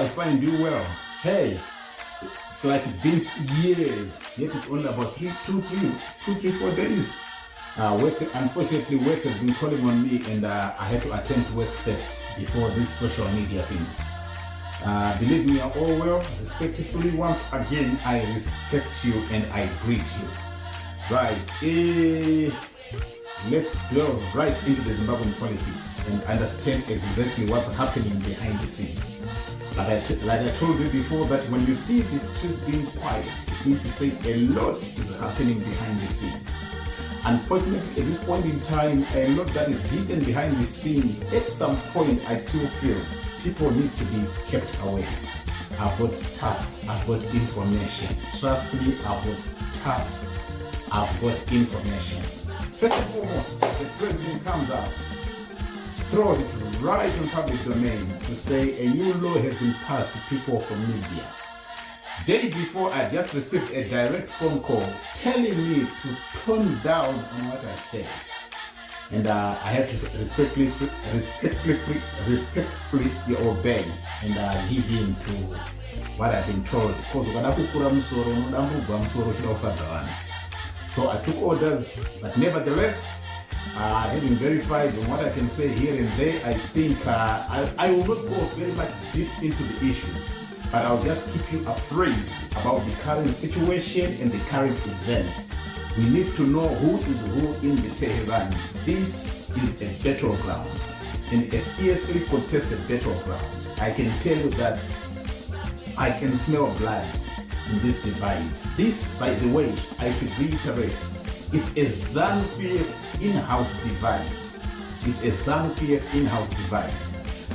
I find you well. Hey, it's like it's been years, yet it's only about 4 days. Unfortunately, work has been calling on me, and I had to attend to work first before these social media things. Believe me, you're all well. Respectfully, once again, I respect you and I greet you. Right. Let's delve right into the Zimbabwean politics and understand exactly what's happening behind the scenes. Like I told you before, that when you see the streets being quiet, it means to say a lot is happening behind the scenes. Unfortunately, at this point in time, a lot that is hidden behind the scenes, at some point, I still feel people need to be kept away. I've got stuff, I've got information. Trust me, I've got stuff, I've got information. First and foremost, the president comes out, throws it right on public domain to say a new law has been passed to people from media. Day before, I just received a direct phone call telling me to tone down on what I said. And I had to respectfully obey and give in to what I've been told. So I took orders, but nevertheless, having verified on what I can say here and there, I think I will not go very much deep into the issues, but I'll just keep you appraised about the current situation and the current events. We need to know who is who in the Tehran. This is a battleground, and a fiercely contested battleground. I can tell you that I can smell blood in this divide. This, by the way, I should reiterate, it's a ZANU-PF in-house divide. It's a ZANU-PF in-house divide.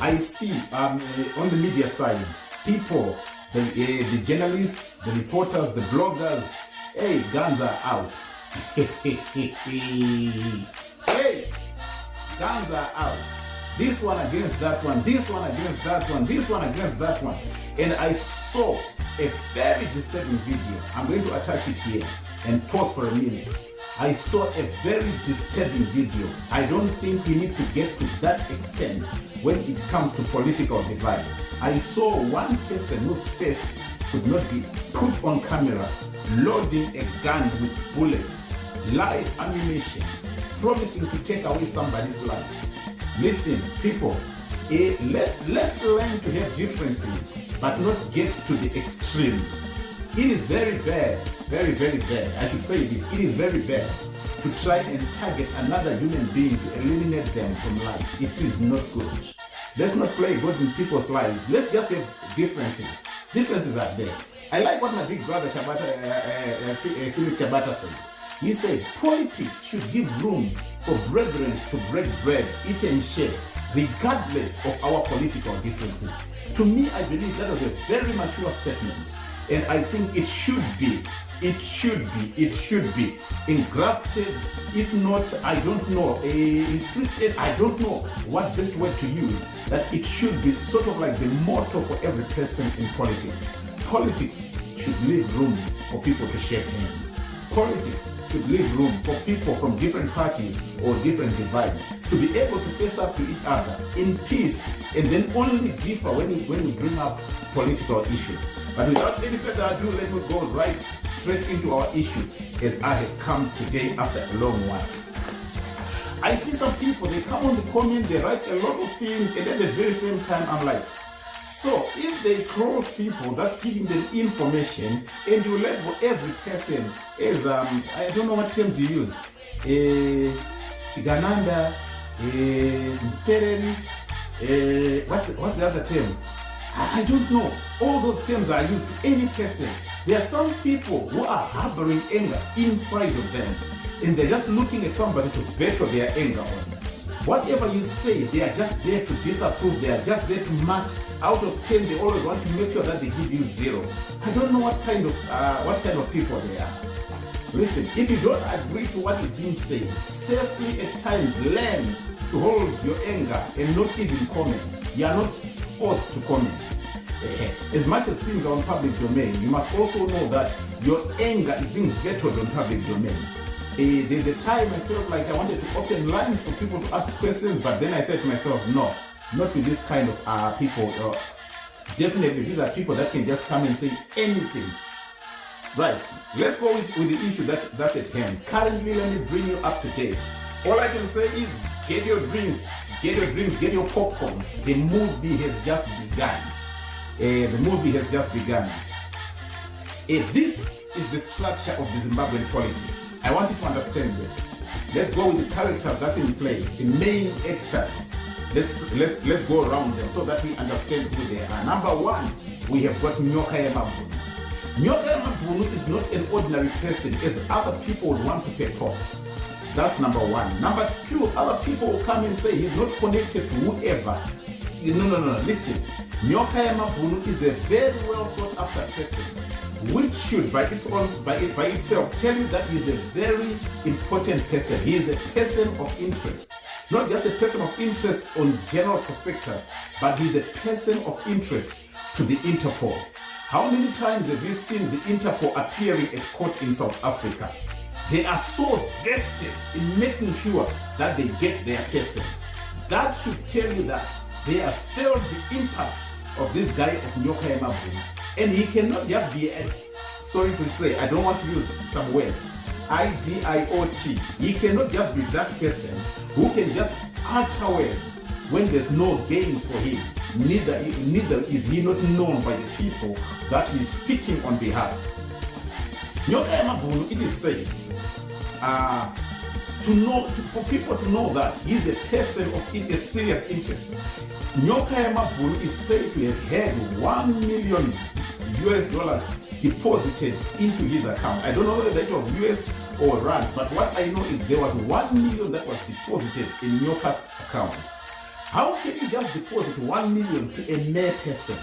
I see on the media side, people, the journalists, the reporters, the bloggers, hey, guns are out. Hey, guns are out. This one against that one, this one against that one, this one against that one. And I saw a very disturbing video. I'm going to attach it here and pause for a minute. I saw a very disturbing video. I don't think we need to get to that extent when it comes to political divide. I saw one person whose face could not be put on camera loading a gun with bullets, live ammunition, promising to take away somebody's life. Listen, people, let's learn to have differences, but not get to the extremes. It is very bad, very, very bad. I should say this, it is very bad to try and target another human being to eliminate them from life. It is not good. Let's not play God in people's lives. Let's just have differences. Differences are there. I like what my big brother Philip Chabata said. He said, politics should give room for brethren to break bread, eat and share, regardless of our political differences. To me, I believe that was a very mature statement. And I think it should be engrafted, if not, I don't know, encrypted, I don't know what best word to use, that it should be sort of like the motto for every person in politics. Politics should leave room for people to shake hands. Politics should leave room for people from different parties or different divides to be able to face up to each other in peace, and then only differ when we bring up political issues. But without any further ado, let me go right straight into our issue as I have come today after a long while. I see some people, they come on the comment, they write a lot of things, and at the very same time, I'm like, so if they cross people, that's giving them information, and you label every person as, I don't know what terms you use, Chigananda, terrorist, what's the other term? I don't know. All those terms are used to any person. There are some people who are harboring anger inside of them, and they're just looking at somebody to veto their anger on. Whatever you say, they are just there to disapprove. They are just there to mark. Out of 10, they always want to make sure that they give you 0. I don't know what kind of people they are. Listen, if you don't agree to what is being said, safely at times learn to hold your anger and not even comment. You are not forced to comment. As much as things are on public domain, you must also know that your anger is being vetoed on public domain. There's a time I felt like I wanted to open lines for people to ask questions, but then I said to myself, no, not with this kind of people. Definitely, these are people that can just come and say anything. Right, let's go with the issue that's at hand. Currently, let me bring you up to date. All I can say is get your drinks, get your popcorns. The movie has just begun. This is the structure of the Zimbabwean politics. I want you to understand this. Let's go with the characters that's in play, the main actors. Let's go around them so that we understand who they are. Number one, we have got Nyoka Mabunu. Nyoka Mabunu is not an ordinary person as other people would want to pay costs. That's number one. Number two, other people will come and say he's not connected to whoever. No. Listen, Nyoka Mabunu is a very well sought after person, which should by itself tell you that he's a very important person. He is a person of interest. Not just a person of interest on general perspectives, but he's a person of interest to the Interpol. How many times have you seen the Interpol appearing at court in South Africa? They are so vested in making sure that they get their person. That should tell you that they have felt the impact of this guy of Nyoka Mabunu. And he cannot just be, sorry to say, I don't want to use some words, idiot. He cannot just be that person who can just utter words when there's no gains for him. Neither is he not known by the people that he's speaking on behalf. Nyoka Mabunu, it is said, for people to know that he's a person of a serious interest. Nyoka Mabunu is said to have had $1 million deposited into his account. I don't know whether that was US or rand, but what I know is there was $1 million that was deposited in Nyoka's account. How can you just deposit $1 million to a mere person?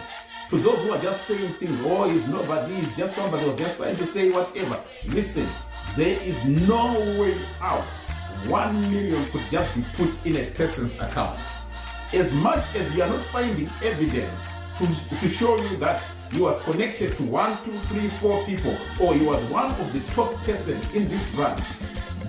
To those who are just saying things, oh, he's nobody, he's just somebody who's just trying to say whatever. Listen, there is no way out. $1 million could just be put in a person's account. As much as you are not finding evidence to show you that he was connected to 1, 2, 3, 4 people, or he was one of the top person in this run,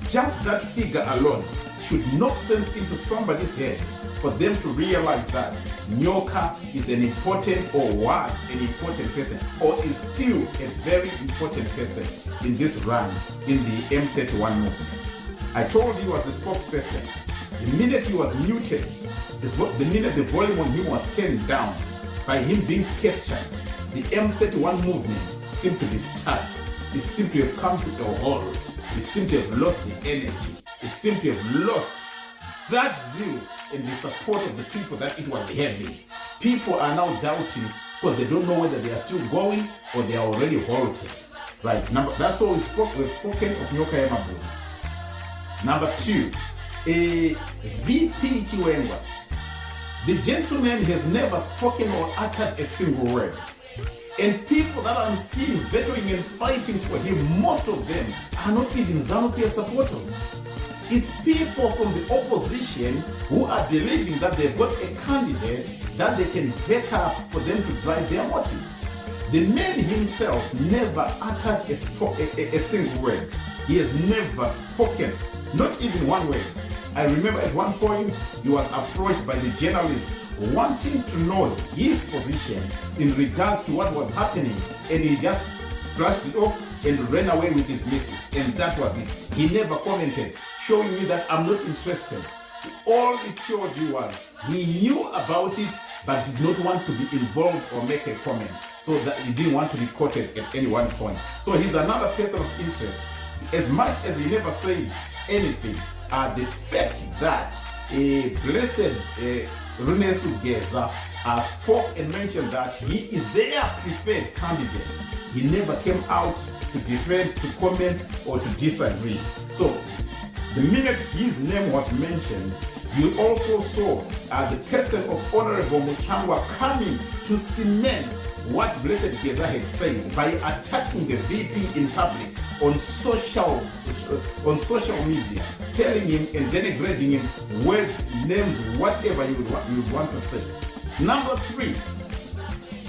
just that figure alone should knock sense into somebody's head for them to realize that Nyoka is an important, or was an important person, or is still a very important person in this run in the M31 movement. I told you he was the spokesperson. The minute he was muted, the minute the volume on him was turned down, by him being captured, the M31 movement seemed to be stuck. It seemed to have come to a halt. It seemed to have lost the energy. It seemed to have lost that zeal and the support of the people that it was having. People are now doubting because they don't know whether they are still going or they are already halted. Right, that's all we've spoken of Nyoka Mabunu. Number two, VP Chiwengwa. The gentleman has never spoken or uttered a single word. And people that I'm seeing veteran and fighting for him, most of them are not even ZANU-PF supporters. It's people from the opposition who are believing that they've got a candidate that they can back up for them to drive their motive. The man himself never uttered a single word. He has never spoken, not even one word. I remember at one point he was approached by the journalists wanting to know his position in regards to what was happening, and he just brushed it off and ran away with his missus, and that was it. He never commented, showing me that I'm not interested. All it showed you was he knew about it but did not want to be involved or make a comment, so that he didn't want to be quoted at any one point. So he's another person of interest. As much as he never said anything, the fact that a blessed Runesu Geza spoke and mentioned that he is their preferred candidate. He never came out to defend, to comment, or to disagree. So the minute his name was mentioned, you also saw the person of Honorable Muchangwa coming to cement what Blessed Geza had said by attacking the VP in public on social media, telling him and denigrating him words, names, whatever you would want to say. Number three,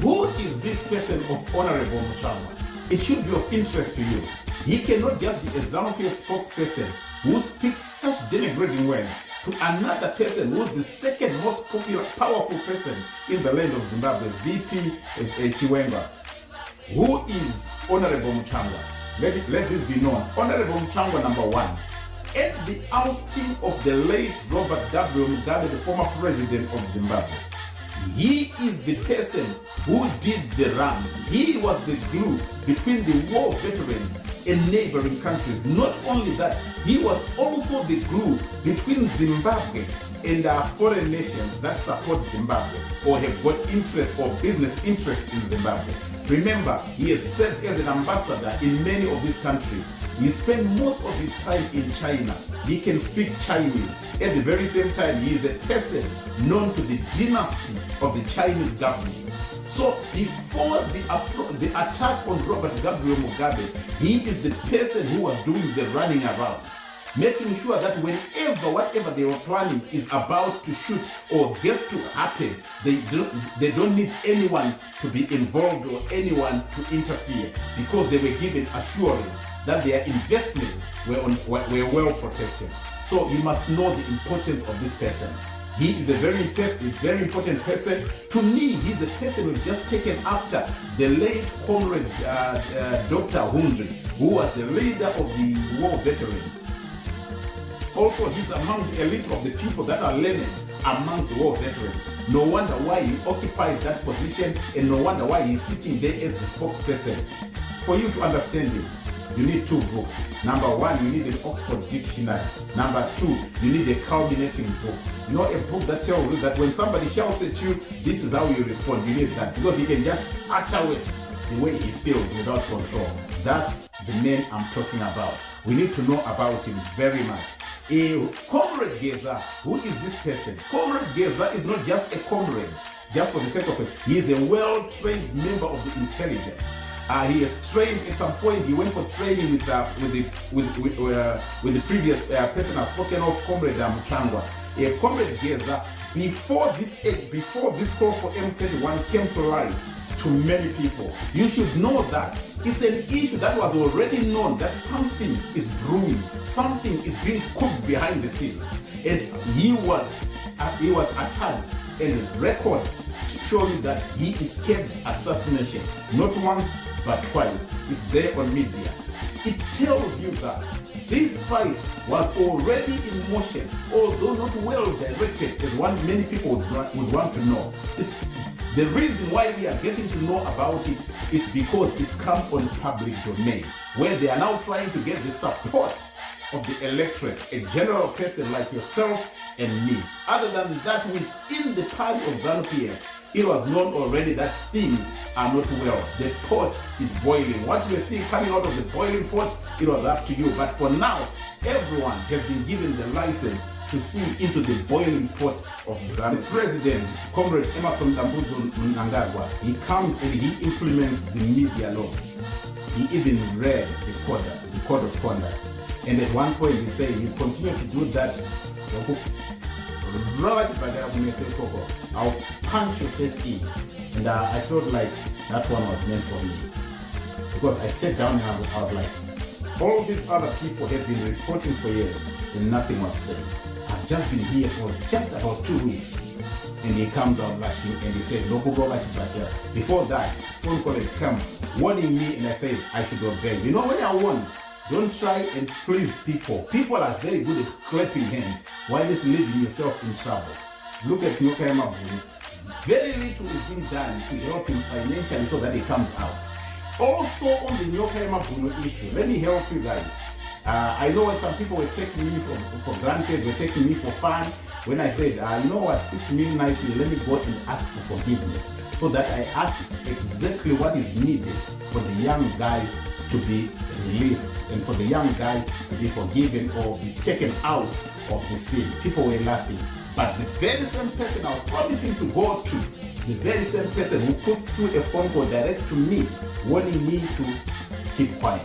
who is this person of Honorable Muchangwa? It should be of interest to you. He cannot just be a ZANU-PF spokesperson who speaks such denigrating words to another person who's the second most powerful person in the land of Zimbabwe, VP Chiwenga, who is Honorable Muchangwa. Let this be known. Honorable Muchangwa, number one, at the ousting of the late Robert W. Mugabe, the former president of Zimbabwe, he is the person who did the runs. He was the glue between the war veterans and neighboring countries. Not only that, he was also the glue between Zimbabwe and foreign nations that support Zimbabwe or have got interest or business interest in Zimbabwe. Remember, he has served as an ambassador in many of these countries. He spent most of his time in China. He can speak Chinese. At the very same time, he is a person known to the dynasty of the Chinese government. So before the attack on Robert Gabriel Mugabe, he is the person who was doing the running around, making sure that whatever they were planning is about to shoot or gets to happen, they don't need anyone to be involved or anyone to interfere, because they were given assurance that their investments were well protected. So you must know the importance of this person. He is a very important person. To me, he's a person who's just taken after the late comrade Dr. Hundri, who was the leader of the war veterans. Also, he's among the elite of the people that are learning amongst the war veterans. No wonder why he occupied that position, and no wonder why he's sitting there as the spokesperson. For you to understand him, you need two books. Number one, you need an Oxford dictionary. Number two, you need a culminating book. You know, a book that tells you that when somebody shouts at you, this is how you respond. You need that, because he can just utter words the way he feels without control. That's the man I'm talking about. We need to know about him very much. Comrade Geza, who is this person? Comrade Geza is not just a comrade, just for the sake of it. He is a well-trained member of the intelligence. He has trained at some point. He went for training with the previous person I've spoken of, Comrade Muchangwa. Comrade Geza, before this call for M31 came to light to many people, you should know that it's an issue that was already known, that something is brewing, something is being cooked behind the scenes, and he was attacked and records to show you that he escaped assassination, not once but twice. It's there on media. It tells you that this fight was already in motion, although not well directed as many people would want to know. It's the reason why we are getting to know about it is because it's come on public domain, where they are now trying to get the support of the electorate, a general person like yourself and me. Other than that, within the party of ZANU-PF, it was known already that things are not well. The pot is boiling. What you see coming out of the boiling pot, it was up to you. But for now, everyone has been given the license to see into the boiling pot of ZANU. The president, Comrade Emerson Dambudzo Mnangagwa, he comes and he implements the media laws. He even read the code of conduct. And at one point he said, you continue to do that, I'll punch your face in. And I felt like that one was meant for me. Because I sat down and I was like, all these other people have been reporting for years and nothing was said. I've just been here for just about 2 weeks. And he comes out lashing and he said, before that, phone call had come warning me, and I said I should obey. You know, when I warn, don't try and please people. People are very good at clapping hands while just leaving yourself in trouble. Look at Nyoka Yamabuni. Very little is being done to help him financially so that he comes out. Also on the Nyoka Yamabuni issue, let me help you guys. I know when some people were taking me for granted, were taking me for fun, when I said, you know what, speak to me nicely, let me go and ask for forgiveness, so that I ask exactly what is needed for the young guy to be released and for the young guy to be forgiven or be taken out of the scene. People were laughing. But the very same person I was promising to go to, the very same person who put through a phone call direct to me, warning me to keep quiet.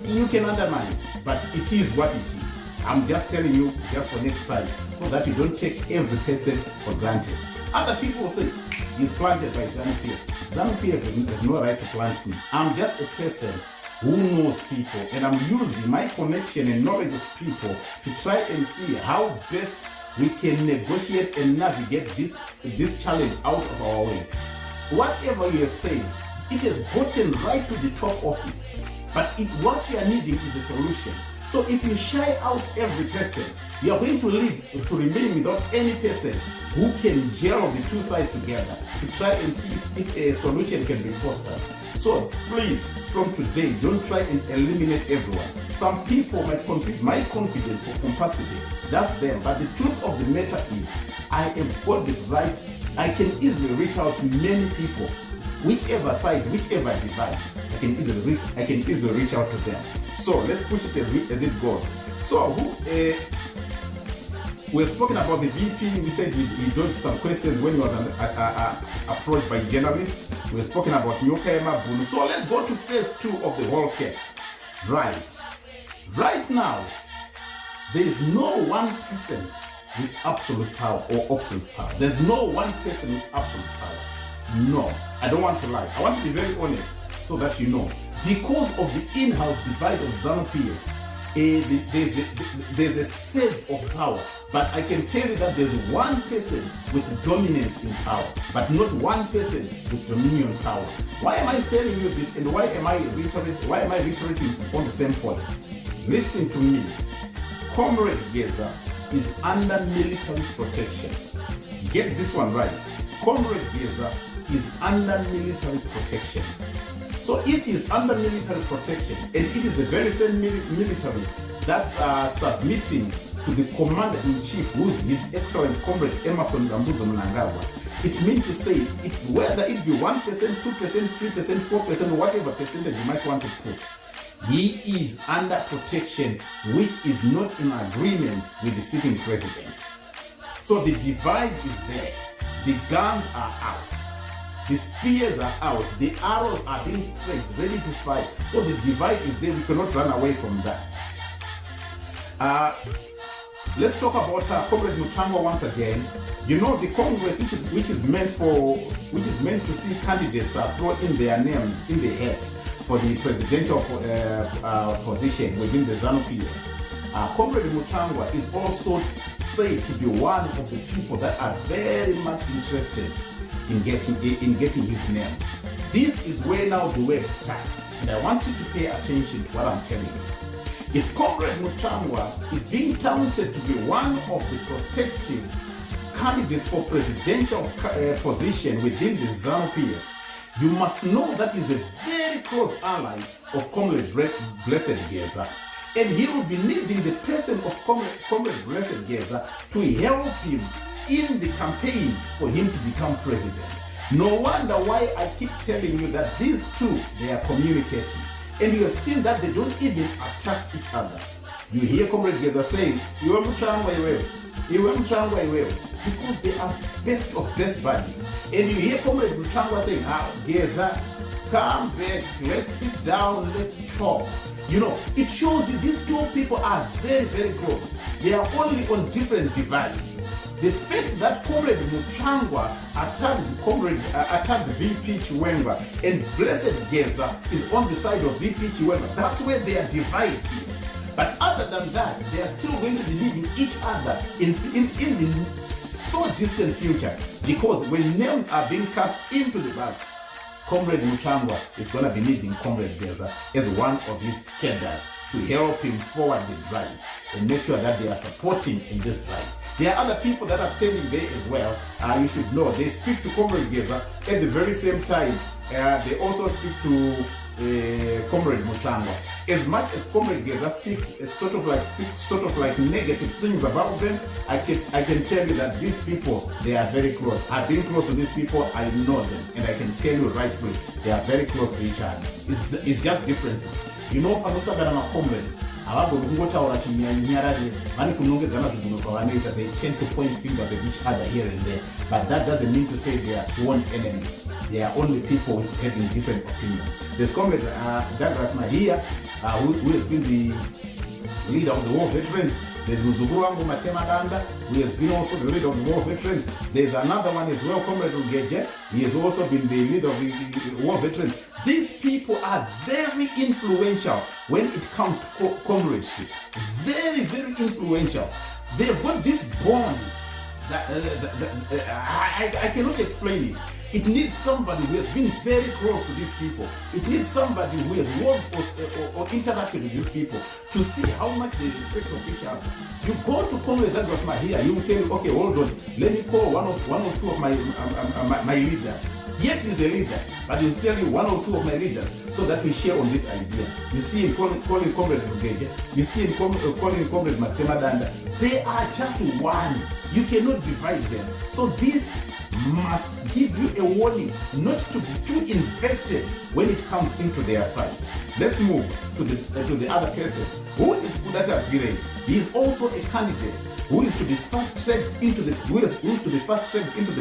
You can undermine it, but it is what it is. I'm just telling you, just for next time, so that you don't take every person for granted. Other people will say, he's planted by ZANU-PF. ZANU-PF has no right to plant me. I'm just a person who knows people, and I'm using my connection and knowledge of people to try and see how best we can negotiate and navigate this challenge out of our way. Whatever you have said, it has gotten right to the top office, but what you are needing is a solution. So if you shy out every person, you are going to remain without any person who can gel the two sides together to try and see if a solution can be fostered. So please, from today, don't try and eliminate everyone. Some people might confuse my confidence for capacity. That's them. But the truth of the matter is, I have got the right. I can easily reach out to many people, whichever side, whichever divide. I can easily reach out to them. So let's push it as it goes. So we've spoken about the VP. We said he dodged some questions when he was approached by journalists. We've spoken about Nyokema Bunu. So let's go to phase 2 of the whole case. Right now, there is no one person with absolute power or absolute power. There's no one person with absolute power. No, I don't want to lie. I want to be very honest so that you know. Because of the in-house divide of ZANU-PF, there's a surge of power. But I can tell you that there's one person with dominance in power, but not one person with dominion power. Why am I telling you this, and why am I reiterating on the same point? Listen to me. Comrade Geza is under military protection. Get this one right. Comrade Geza is under military protection. So if he's under military protection, and it is the very same military that's submitting to the commander-in-chief, who's His Excellency Comrade Emerson Gambuzo Mnangagwa, it means to say, whether it be 1%, 2%, 3%, 4%, whatever percentage you might want to put, he is under protection, which is not in agreement with the sitting president. So the divide is there. The guns are out. The spears are out. The arrows are being trained, ready to fight. So the divide is there. We cannot run away from that. Let's talk about Comrade Muchangwa once again. You know, the Congress, which is meant to see candidates throw in their names in the hats for the presidential position within the ZANU-PF. Comrade Muchangwa is also said to be one of the people that are very much interested in getting his name. This is where now the web starts, and I want you to pay attention to what I'm telling you. If Comrade Muchangwa is being touted to be one of the prospective candidates for presidential position within the ZANU-PF, you must know that he's a very close ally of Comrade Blessed Geza, and he will be needing the person of Comrade Blessed Geza to help him in the campaign for him to become president. No wonder why I keep telling you that these two, they are communicating. And you have seen that they don't even attack each other. You hear Comrade Geza saying, Iwe Muchangwa Iwe, because they are best of best buddies. And you hear Comrade Muchangwa saying, Geza, come back, let's sit down, let's talk. You know, it shows you these two people are very, very close. They are only on different divides. The fact that Comrade Muchangwa attacked VP Chiwenga and Blessed Geza is on the side of VP Chiwenga, that's where their divide is. But other than that, they are still going to be needing each other in the so distant future, because when names are being cast into the bag, Comrade Muchangwa is going to be needing Comrade Geza as one of his cadres to help him forward the drive and make sure that they are supporting in this drive. There are other people that are standing there as well. You should know they speak to Comrade Geza at the very same time. They also speak to Comrade Muchangwa. As much as Comrade Geza speaks sort of like negative things about them, I can tell you that these people, they are very close. I've been close to these people, I know them, and I can tell you rightfully, they are very close to each other. It's just differences. You know, panosagana comrades. They tend to point fingers at each other here and there, but that doesn't mean to say they are sworn enemies. They are only people having different opinions. There's Comrade Douglas Mahia, who has been the leader of the war veterans. There's Muzugurangu Matemaganda, who has been also the leader of the war veterans. There's another one as well, Comrade Ugeje. He has also been the leader of the war veterans. These people are very influential when it comes to comradeship. Very, very influential. They've got these bonds that I cannot explain it. It needs somebody who has been very close to these people. It needs somebody who has worked or interacted with these people to see how much they respect of each other. You go to Comrade Douglas Mahia, he will tell you, okay, hold on, let me call one or two of my leaders. Yet he's a leader, but he'll tell you one or two of my leaders so that we share on this idea. You see him calling Comrade Rugeja, you see him calling Comrade Matema Danda. They are just one. You cannot divide them. So this must give you a warning not to be too invested when it comes into their fight. Let's move to the other person. Who is Kudata Gire? He is also a candidate who is to be fast-tracked into the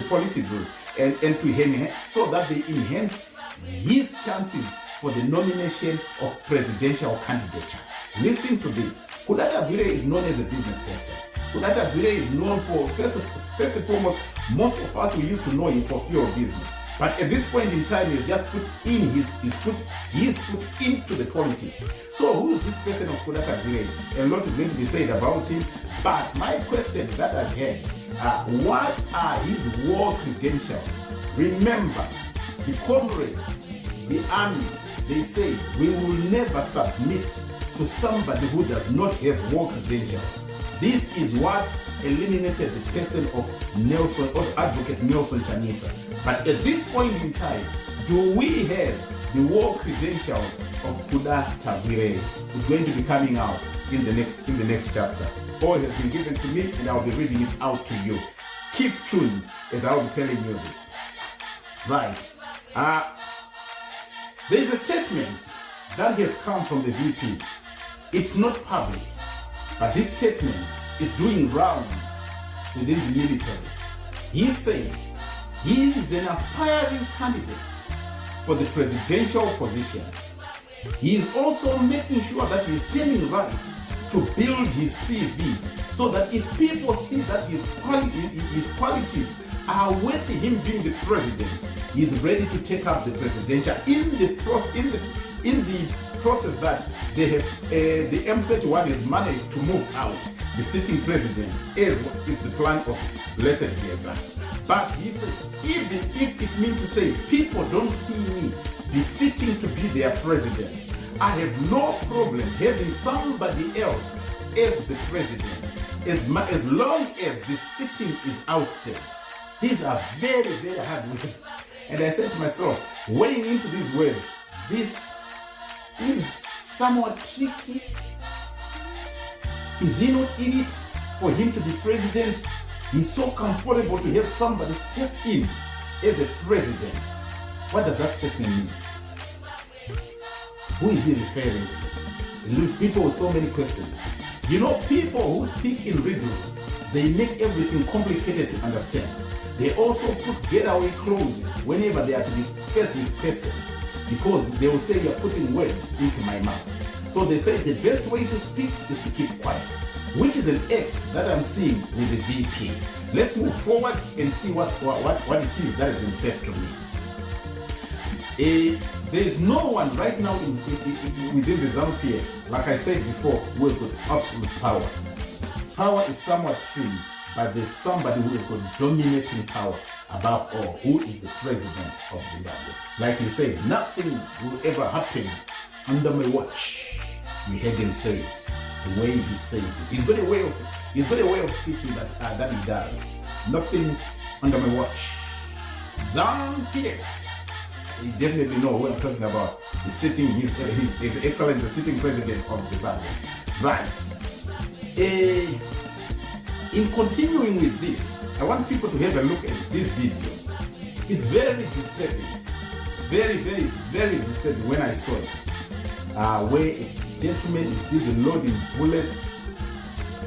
political and to him so that they enhance his chances for the nomination of presidential candidature. Listen to this. Kudata Gire is known as a business person. Kudata Gire is known for, first and foremost, most of us we used to know him for fear of business. But at this point in time, he's just put in his foot into the politics. So who is this person of Kudata Gire? A lot is going to be said about him. But my question that I've had, what are his war credentials? Remember, the comrades, the army, they say we will never submit to somebody who does not have war credentials. This is what eliminated the person of Nelson or Advocate Nelson Chamisa. But at this point in time, do we have the war credentials of Kudata Gire? It's going to be coming out in the next chapter. All has been given to me, and I'll be reading it out to you. Keep tuned as I'll be telling you this. Right. There is a statement that has come from the VP. It's not public, but this statement is doing rounds within the military. He said he is an aspiring candidate for the presidential position. He is also making sure that he is turning right to build his CV so that if people see that his qualities are worth him being the president, he is ready to take up the presidential in the process that they have the M31 has managed to move out the sitting president is the plan of Blessed Geza. But he said, even if it means to say people don't see me befitting to be their president, I have no problem having somebody else as the president, as long as the sitting is ousted. These are very, very hard words. And I said to myself, weighing into these words, this is somewhat tricky. Is he not in it for him to be president? He's so comfortable to have somebody step in as a president. What does that statement mean? Who is he referring to? It leaves people with so many questions. You know, people who speak in riddles, they make everything complicated to understand. They also put getaway clauses whenever they are to be faced with questions, because they will say you're putting words into my mouth. So they say the best way to speak is to keep quiet, which is an act that I'm seeing with the VP. Let's move forward and see what it is that has been said to me. There is no one right now within the ZANU-PF, like I said before, who has got absolute power. Power is somewhat trimmed, but there's somebody who has got dominating power above all, who is the president of Zimbabwe. Like he said, nothing will ever happen under my watch. We heard him say it, the way he says it. He's got a way of speaking that he does. Nothing under my watch. ZANU-PF. You definitely know who I'm talking about. He's excellent, the sitting president of Zimbabwe. Right. In continuing with this, I want people to have a look at this video. It's very disturbing. Very, very, very disturbing when I saw it. Where a gentleman is busy loading bullets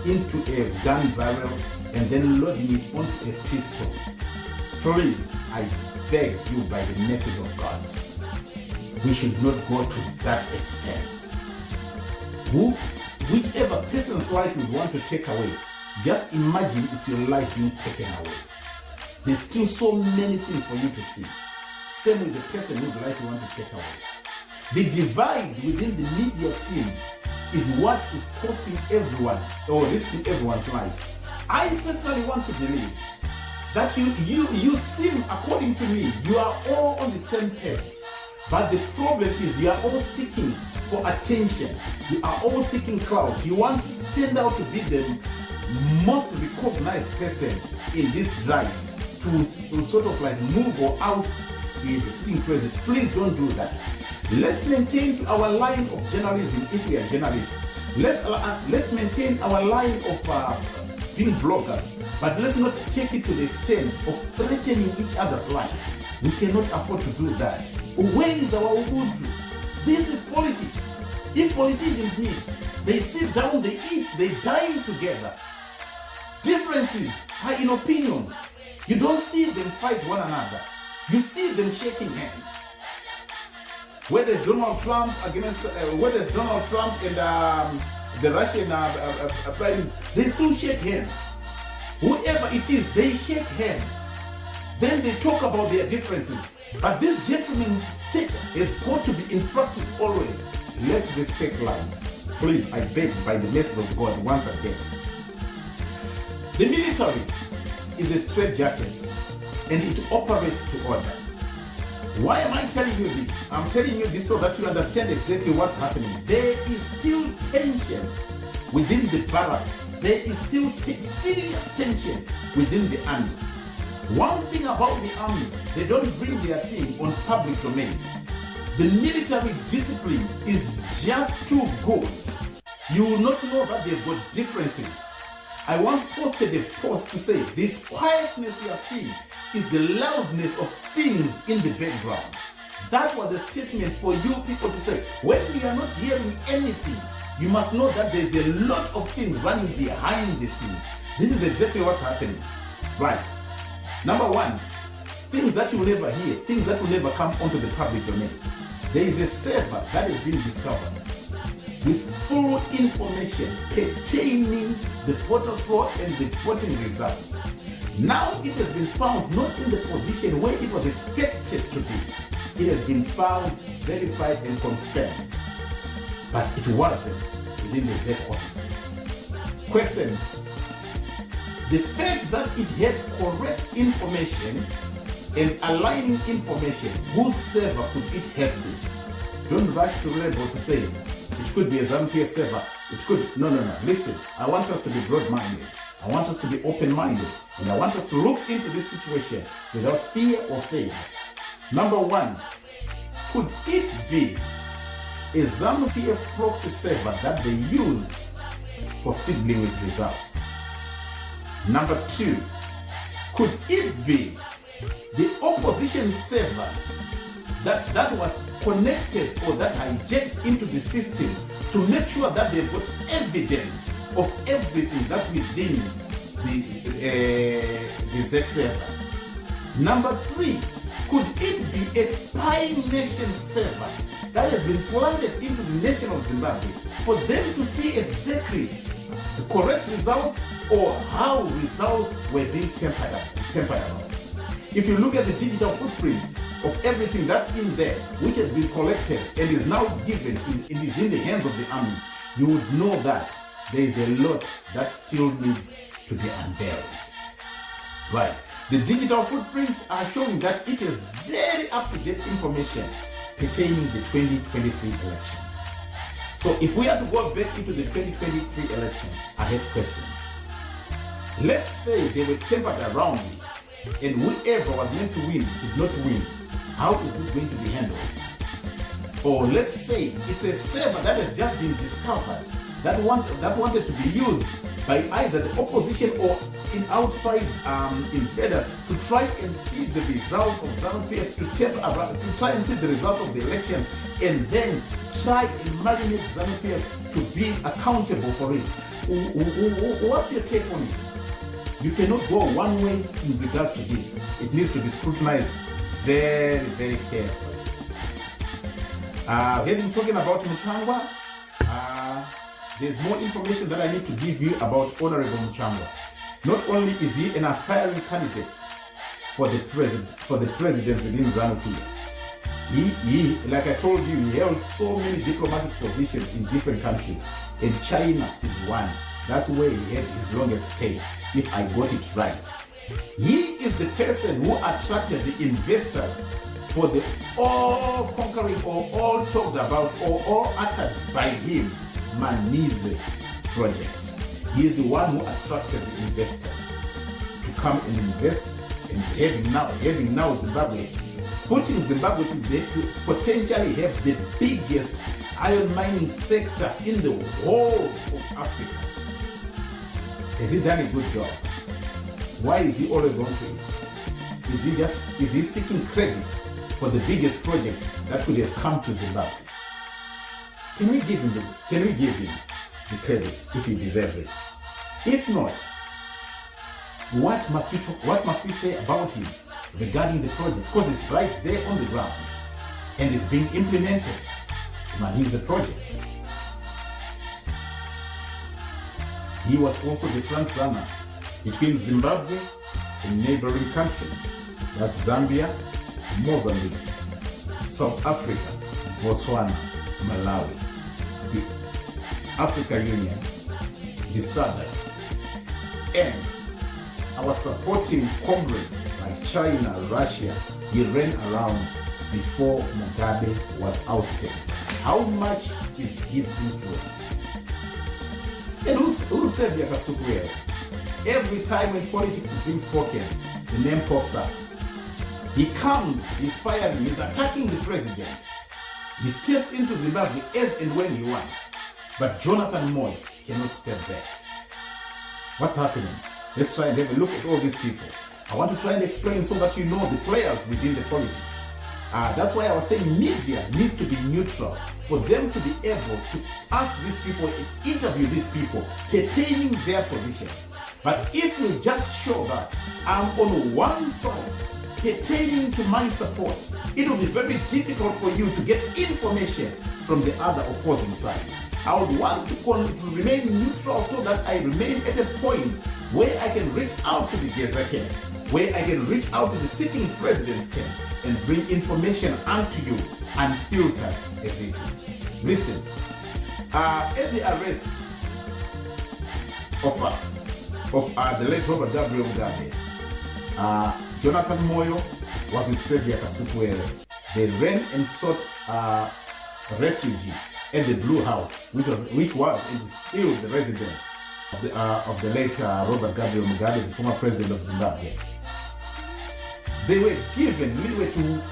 into a gun barrel and then loading it onto a pistol. Please, I beg you by the mercies of God, we should not go to that extent. Whichever person's life you want to take away, just imagine it's your life being taken away. There's still so many things for you to see. Same with the person whose life you want to take away. The divide within the media team is what is costing everyone or risking everyone's life. I personally want to believe that you seem, according to me, you are all on the same page. But the problem is you are all seeking for attention. You are all seeking clout. You want to stand out to be the most recognized person in this drive to sort of like move or oust the sitting president. Please don't do that. Let's maintain our line of journalism if we are journalists. Let's maintain our line of being bloggers, but let's not take it to the extent of threatening each other's life. We cannot afford to do that. Where is our Ubuntu? This is politics. If politicians meet, they sit down, they eat, they dine together. Differences are in opinions. You don't see them fight one another. You see them shaking hands. Whether it's Donald Trump against, whether it's Donald Trump and the Russian prime minister, they still shake hands. Whoever it is, they shake hands. Then they talk about their differences. But this gentleman's state has got to be in practice always. Let's respect lives. Please, I beg by the mercy of God once again. The military is a straitjacket and it operates to order. Why am I telling you this? I'm telling you this so that you understand exactly what's happening. There is still tension within the barracks. There is still serious tension within the army. One thing about the army, they don't bring their thing on public domain. The military discipline is just too good. You will not know that they've got differences. I once posted a post to say, this quietness you are seeing is the loudness of things in the background. That was a statement for you people to say, when we are not hearing anything, you must know that there's a lot of things running behind the scenes. This is exactly what's happening. Right. Number one, things that you will never hear, things that will never come onto the public domain. There is a server that has been discovered with full information pertaining the voter fraud and the voting results. Now it has been found not in the position where it was expected to be. It has been found, verified and confirmed. But it wasn't within the ZEC offices. Question. The fact that it had correct information and aligning information, whose server could it have been? Don't rush to label to say it could be a ZANU-PF server. It could. No. Listen, I want us to be broad-minded. I want us to be open-minded. And I want us to look into this situation without fear or favor. Number one, could it be a ZANU-PF proxy server that they used for fiddling with results? Number two, could it be the opposition server that was connected or that hijacked into the system to make sure that they've got evidence of everything that's within the ZEC server? Number three, could it be a spying nation server that has been planted into the nation of Zimbabwe for them to see exactly the correct results or how results were being tampered about? If you look at the digital footprints of everything that's in there, which has been collected and is now given, it is in the hands of the army, you would know that there is a lot that still needs to be unveiled. Right. The digital footprints are showing that it is very up-to-date information pertaining the 2023 elections. So if we are to go back into the 2023 elections, I have questions. Let's say they were tampered around it, and whoever was meant to win did not win. How is this going to be handled? Or let's say it's a server that has just been discovered that wanted to be used by either the opposition or in outside invaders to try and see the result of ZANU-PF, to try and see the result of the elections, and then try and marinate ZANU-PF to be accountable for it. What's your take on it? You cannot go one way in regards to this. It needs to be scrutinized very, very carefully. Having talking about Muchangwa, there's more information that I need to give you about Honorable Muchangwa. Not only is he an aspiring candidate for the president within ZANU-PF, Like I told you, he held so many diplomatic positions in different countries, and China is one. That's where he had his longest stay, if I got it right. He is the person who attracted the investors for the all-conquering or all talked about or all uttered by him Chamisa project. He is the one who attracted the investors to come and invest, and having now Zimbabwe, putting Zimbabwe to potentially have the biggest iron mining sector in the whole of Africa. Has he done a good job? Why is he always on to it? Is he seeking credit for the biggest project that could have come to Zimbabwe? Can we give him the credit if he deserves it? If not, what must we say about him regarding the project? Because it's right there on the ground and it's being implemented. Man, he's a project. He was also the front runner between Zimbabwe and neighboring countries. That's Zambia, Mozambique, South Africa, Botswana, Malawi, the African Union, the SADC, and our supporting comrades like China, Russia. He ran around before Mugabe was ousted. How much is his influence? And who's Xavier Kasukuwere? Every time when politics is being spoken, the name pops up. He comes, he's firing, he's attacking the president. He steps into Zimbabwe as and when he wants. But Jonathan Moy cannot step back. What's happening? Let's try and have a look at all these people. I want to try and explain so that you know the players within the politics. That's why I was saying media needs to be neutral for them to be able to ask these people and interview these people pertaining their positions. But if you just show that I'm on one side pertaining to my support, it will be very difficult for you to get information from the other opposing side. I would want to remain neutral so that I remain at a point where I can reach out to the Gezakhen, where I can reach out to the sitting president's camp and bring information unto you unfiltered as it is. Listen, at the arrest of the late Robert Gabriel Mugabe, Jonathan Moyo was with Xavier Kasukuwere. They ran and sought refuge at the Blue House, which was and is still the residence of the late Robert Gabriel Mugabe, the former president of Zimbabwe. They were given leeway to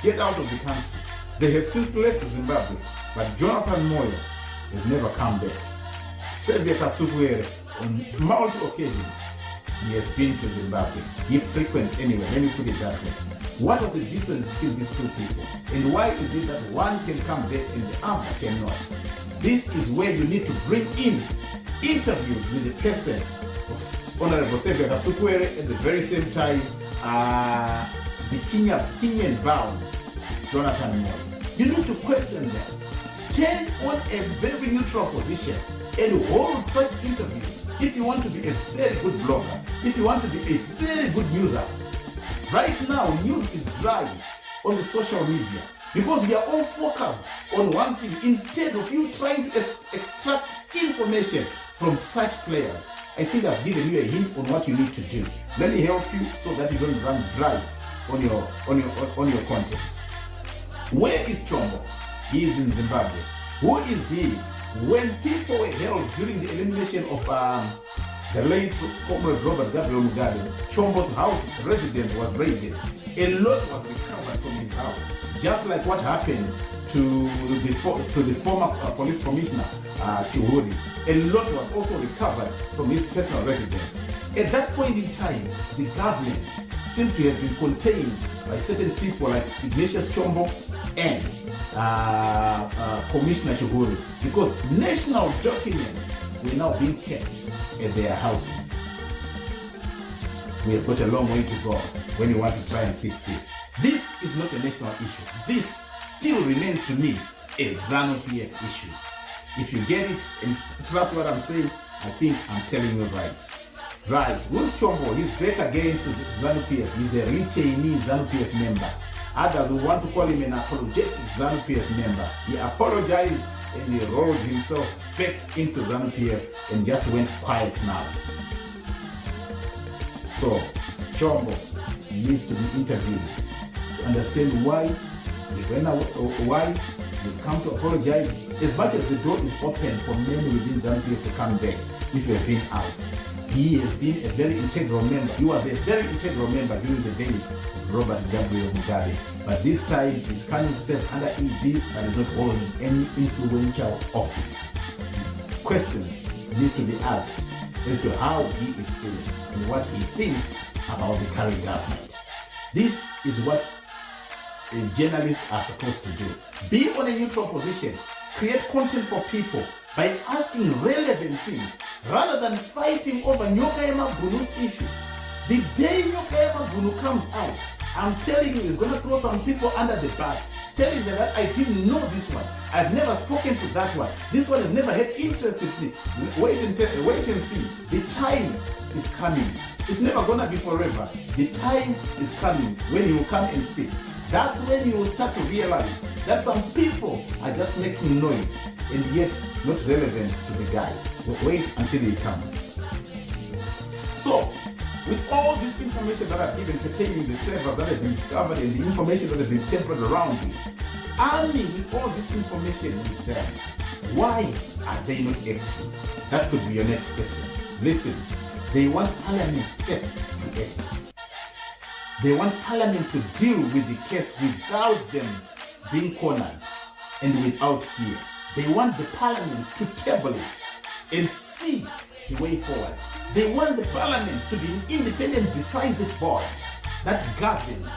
get out of the country. They have since left Zimbabwe, but Jonathan Moyo has never come back. Xavier Kasukuwere, on multiple occasions, he has been to Zimbabwe. He frequents anyway, let me put it that way. What is the difference between these two people? And why is it that one can come back and the other cannot? This is where you need to bring in interviews with the person of Honorable Xavier Kasukuwere at the very same time, the Kenyan-bound Jonathan Moyo. You need to question them. Stand on a very neutral position and hold such interviews if you want to be a very good blogger, if you want to be a very good news house. Right now, news is dry on the social media because we are all focused on one thing instead of you trying to extract information from such players. I think I've given you a hint on what you need to do. Let me help you so that you don't run dry on your content. Where is Chombo? He is in Zimbabwe. Who is he? When people were held during the elimination of the late Comrade Robert Gabriel Mugabe, Chombo's house residence was raided. A lot was recovered from his house, just like what happened to the former police commissioner Chihuri. A lot was also recovered from his personal residence. At that point in time, the government seemed to have been contained by certain people like Ignatius Chombo and Commissioner Chihuri, because national documents were now being kept at their houses. We have got a long way to go when you want to try and fix this. This is not a national issue. This still remains to me a ZANU-PF issue. If you get it and trust what I'm saying, I think I'm telling you right. Right, Wills Chombo, he's back again to ZANU-PF. He's a retainee ZANU-PF member. Others will want to call him an apologetic ZANU-PF member. He apologized and he rolled himself back into ZANU-PF and just went quiet now. So, Chombo needs to be interviewed to understand why he's come to apologize. As much as the door is open for many within ZANU-PF to come back if you have been out, he has been a very integral member. He was a very integral member during the days of Robert Gabriel Mugabe. But this time he's coming to serve under ED but is not holding any influential office. Questions need to be asked as to how he is feeling and what he thinks about the current government. This is what journalists are supposed to do. Be on a neutral position. Create content for people by asking relevant things rather than fighting over Nyokaema Bunu's issue. The day Nyokaema Bunu comes out, I'm telling you, he's going to throw some people under the bus, telling them that I didn't know this one. I've never spoken to that one. This one has never had interest with me. Wait and see. The time is coming. It's never going to be forever. The time is coming when he will come and speak. That's when you will start to realize that some people are just making noise and yet not relevant to the guy. But wait until he comes. So, with all this information that I've given pertaining the servers that have been discovered and the information that has been tempered around you, only with all this information with them, why are they not acting? That could be your next question. Listen, they want Parliament first to act. They want Parliament to deal with the case without them being cornered and without fear. They want the Parliament to table it and see the way forward. They want the Parliament to be an independent, decisive board that governs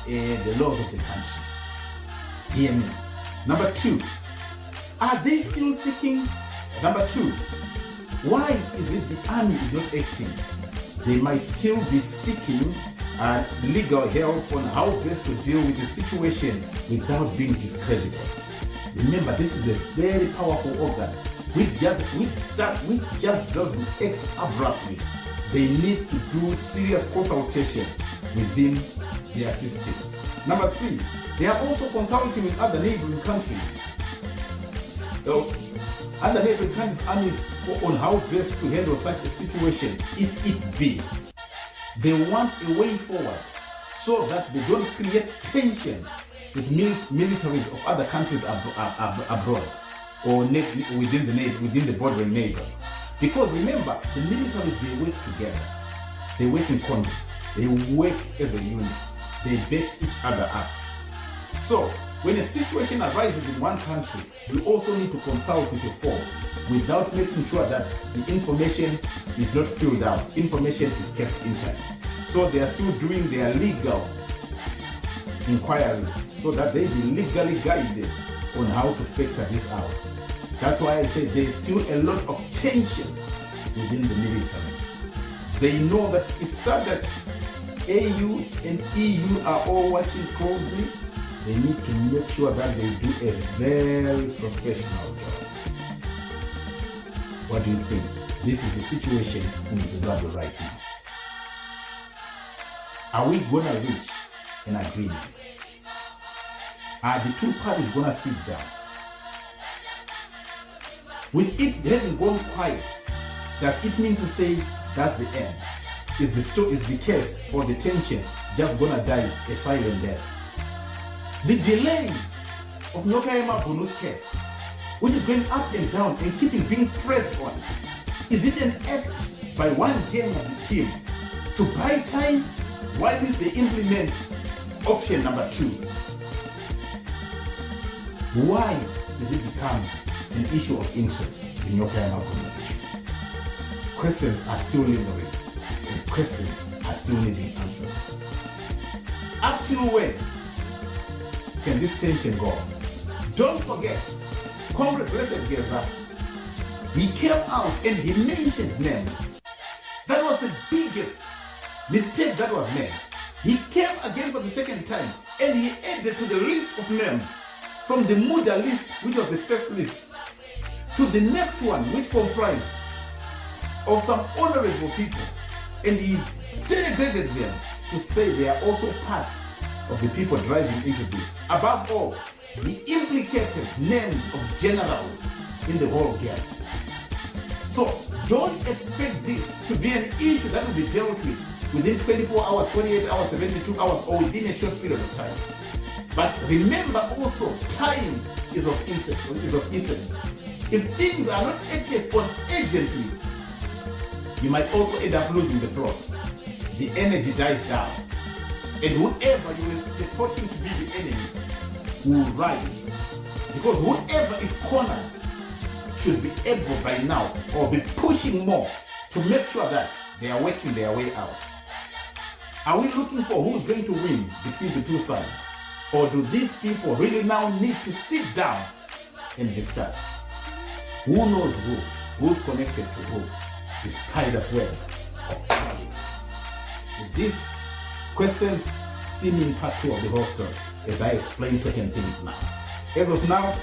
the laws of the country. Hear me. Number two, are they still seeking? Number two, why is it the army is not acting? They might still be seeking legal help on how best to deal with the situation without being discredited. Remember, this is a very powerful organ which just doesn't act abruptly. They need to do serious consultation within their system. Number three, they are also consulting with other neighboring countries. Other neighboring countries' armies on how best to handle such a situation if it be. They want a way forward so that they don't create tensions with militaries of other countries abroad or within the bordering neighbors. Because remember, the militaries, they work together. They work in concert. They work as a unit. They back each other up. So, when a situation arises in one country, you also need to consult with your force without making sure that the information is not spilled out. Information is kept intact. So they are still doing their legal inquiries so that they be legally guided on how to factor this out. That's why I say there's still a lot of tension within the military. They know that if SADC, AU and EU are all watching closely, they need to make sure that they do a very professional job. What do you think? This is the situation in Zimbabwe right now. Are we going to reach an agreement? Are the two parties going to sit down? With it having gone quiet, does it mean to say that's the end? Is the case or the tension just going to die a silent death? The delay of Nyokaema Bunu's case, which is going up and down and keeping being pressed on, is it an act by one game of the team to buy time while they implement option number 2? Why does it become an issue of interest in Nyokaema Bunu issue? Questions are still lingering and questions are still needing answers. Up till when can this tension go? Don't forget, Comrade Blessed Geza, he came out and he mentioned names. That was the biggest mistake that was made. He came again for the second time and he added to the list of names from the Muda list, which was the first list, to the next one, which comprised of some honorable people, and he denigrated them to say they are also part of the people driving into this. Above all, the implicated names of generals in the whole game. So don't expect this to be an issue that will be dealt with within 24 hours, 48 hours, 72 hours, or within a short period of time. But remember also, time is of incidence. If things are not acted on urgently, you might also end up losing the plot. The energy dies down. And whoever you will reporting to be the enemy will rise. Because whoever is cornered should be able by now, or be pushing more to make sure that they are working their way out. Are we looking for who's going to win between the two sides? Or do these people really now need to sit down and discuss? Who knows who's connected to who? The spider's web of politics. With these questions seeming part two of the whole story, as I explain certain things now. As of now,